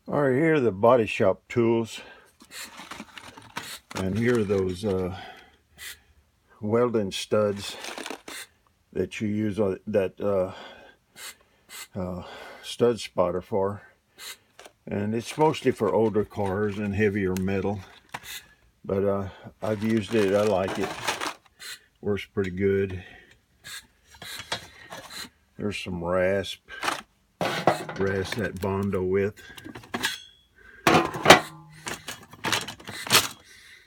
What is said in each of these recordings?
All right, here are the body shop tools, and here are those welding studs that you use that stud spotter for, and it's mostly for older cars and heavier metal, but I've used it. I like it. Works pretty good. There's some rasp that Bondo with.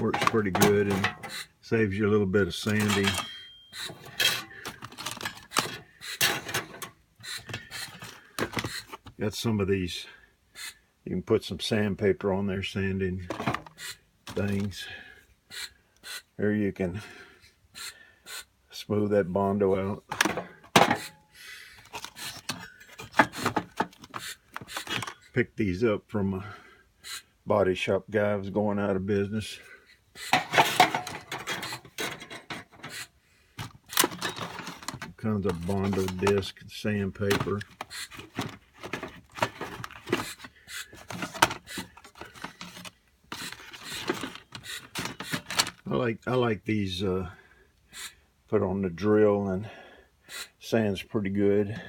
Works pretty good and saves you a little bit of sanding. Got some of these, you can put some sandpaper on there, sanding things. Here you can smooth that Bondo out. Picked these up from a body shop guy who was going out of business. Kinds of Bondo disc and sandpaper. I like these put on the drill, and sands pretty good.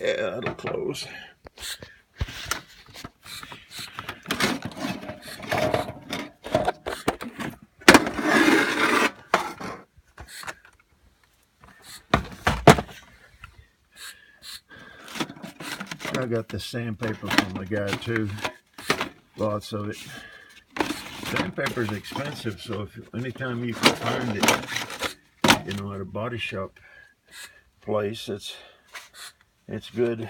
Yeah, that'll close. I got the sandpaper from the guy too. Lots of it. Sandpaper's expensive, so anytime you can find it, you know, at a body shop place, it's good.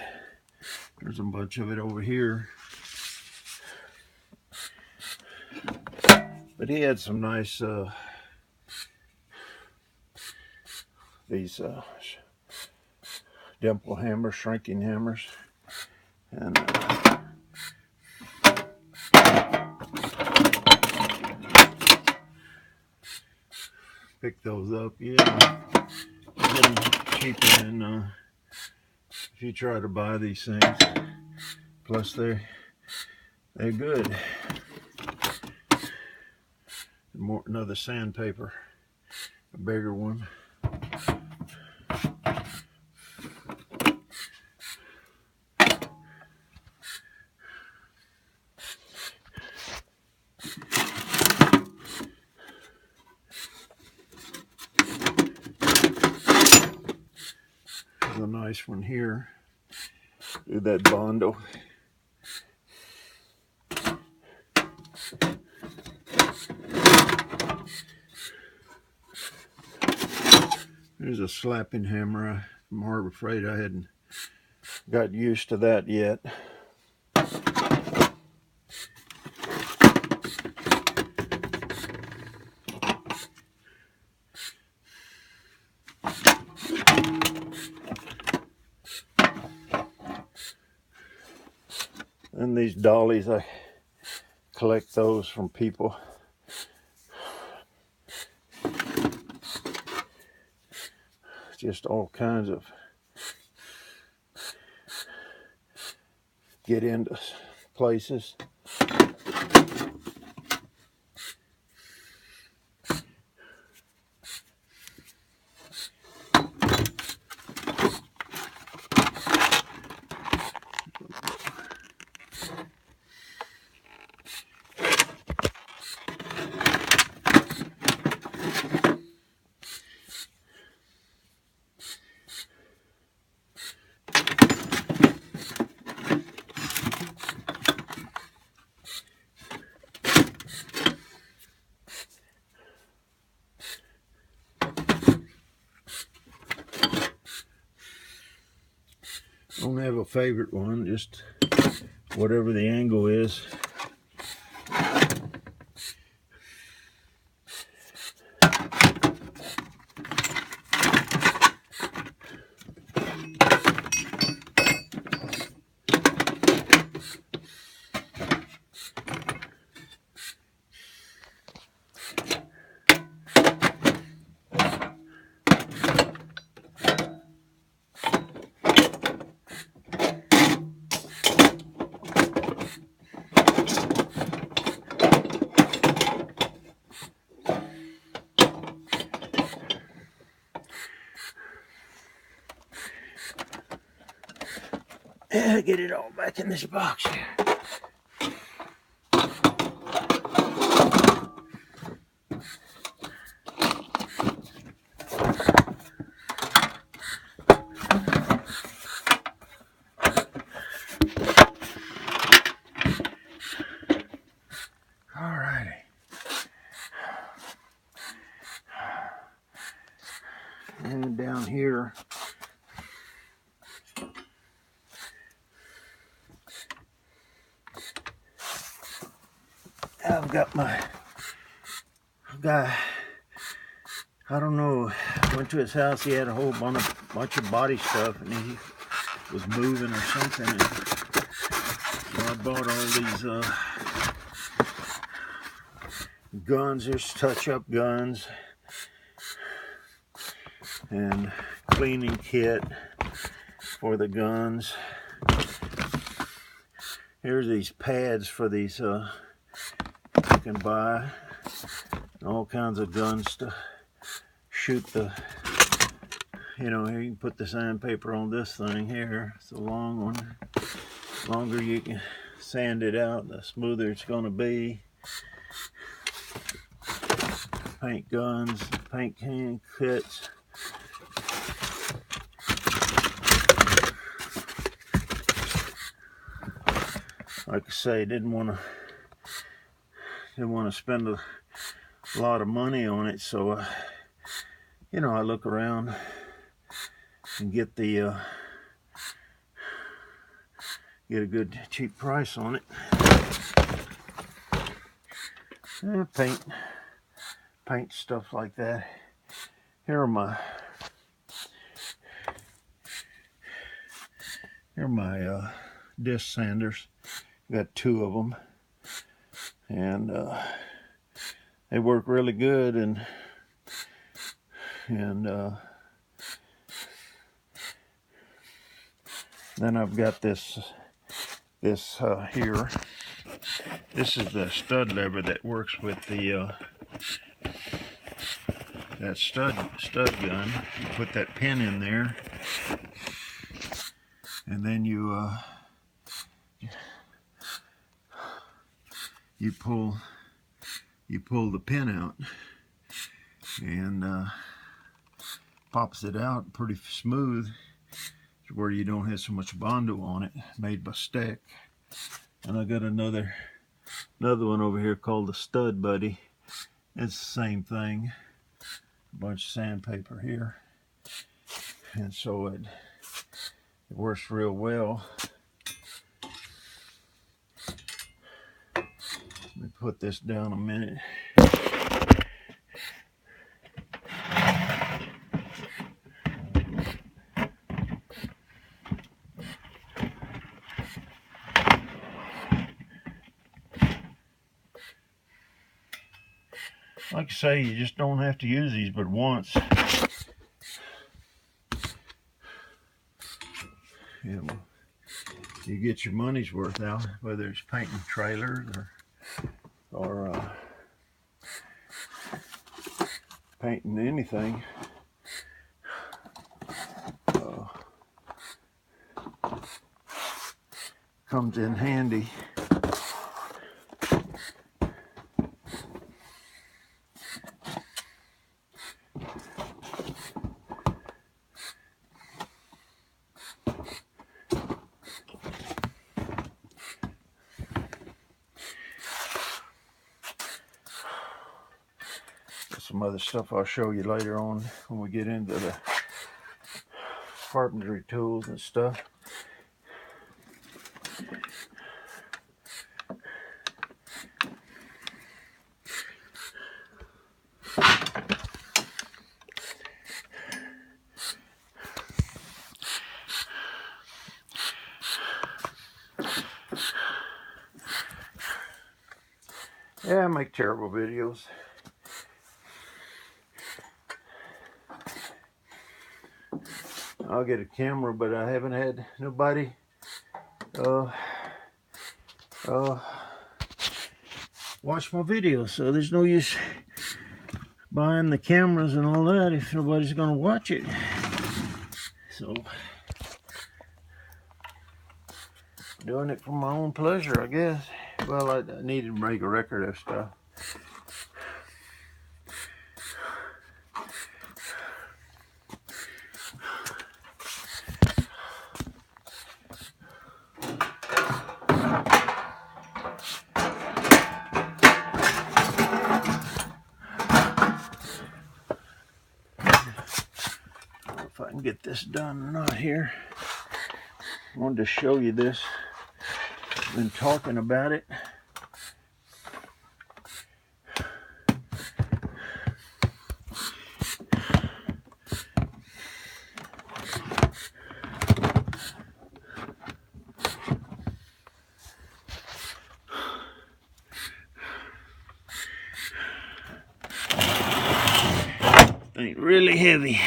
There's a bunch of it over here. But he had some nice these dimple hammers, shrinking hammers, and pick those up. Yeah, get them cheaper than if you try to buy these things. Plus they're good. Another sandpaper, a bigger one. There's a nice one here. Do that Bondo. There's a slapping hammer. I'm afraid I hadn't got used to that yet. And these dollies, I collect those from people. Just all kinds of get into places. favorite one, just whatever the angle is. Yeah, get it all back in this box here. Alrighty. And down here, I've got my guy. I don't know. Went to his house. He had a whole bunch of body stuff, and he was moving or something. And so I bought all these guns. There's touch-up guns and cleaning kit for the guns. Here's these pads for these you can buy, and all kinds of guns to shoot the, here you can put the sandpaper on this thing here. It's a long one. The longer you can sand it out, the smoother it's going to be. Paint guns, paint can kits. Like I say, didn't want to spend a lot of money on it, so I look around and get a good cheap price on it. Paint stuff like that. Here are my disc sanders. Got 2 of them, and they work really good. And then I've got this here. This is the stud lever that works with the that stud gun. You put that pin in there, and then you pull the pin out, and pops it out pretty smooth, where you don't have so much Bondo on it, made by Steck. And I got another one over here called the Stud Buddy. It's the same thing. A bunch of sandpaper here, and so it works real well. Let me put this down a minute. Like I say, you just don't have to use these but once. You get your money's worth out, whether it's painting trailers or painting anything. Comes in handy. Some other stuff I'll show you later on when we get into the carpentry tools and stuff. Yeah, I make terrible videos. I'll get a camera, but I haven't had nobody watch my videos, so there's no use buying the cameras and all that if nobody's gonna watch it. So doing it for my own pleasure, I guess. Well, I needed to make a record of stuff. If I can get this done or not here. I wanted to show you this. I've been talking about it. Ain't really heavy.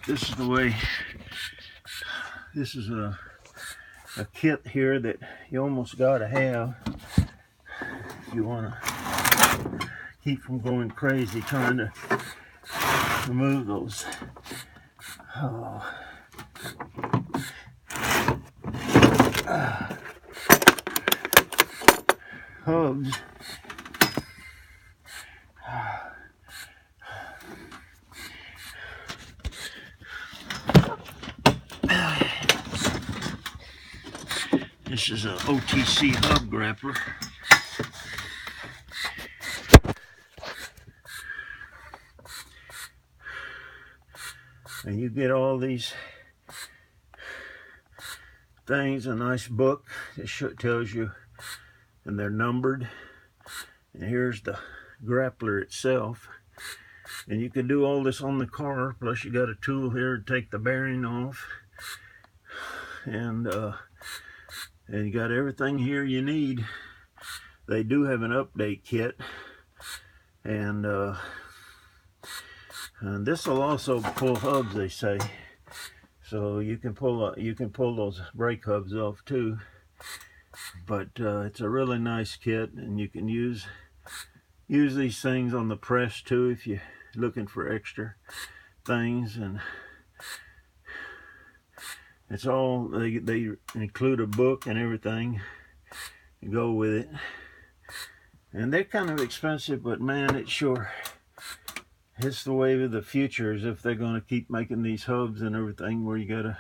This is the way. This is a kit here that you almost gotta have if you wanna keep from going crazy trying to remove those hubs. This is a OTC hub grappler. And you get all these things, a nice book that tells you, and they're numbered. And here's the grappler itself. And you can do all this on the car, plus you got a tool here to take the bearing off. And you got everything here you need. They do have an update kit, and this will also pull hubs, they say. So you can pull those brake hubs off too. But it's a really nice kit, and you can use these things on the press too if you're looking for extra things. And it's all, they include a book and everything to go with it. And they're kind of expensive, but man, it's the way of the future, is if they're going to keep making these hubs and everything where you gotta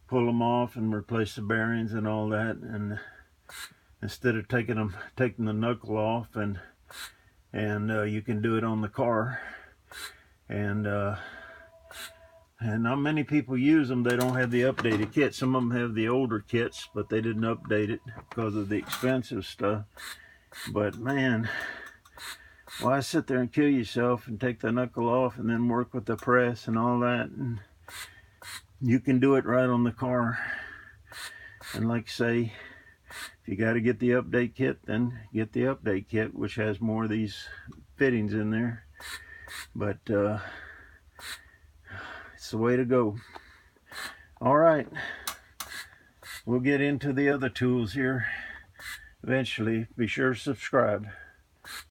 pull them off and replace the bearings and all that. And instead of taking the knuckle off, and you can do it on the car. And not many people use them. They don't have the updated kit. Some of them have the older kits, but they didn't update it because of the expensive stuff. But man, why sit there and kill yourself and take the knuckle off and then work with the press and all that? And you can do it right on the car. And like I say, if you got to get the update kit, then get the update kit, which has more of these fittings in there. But it's the way to go. All right, we'll get into the other tools here eventually. Be sure to subscribe.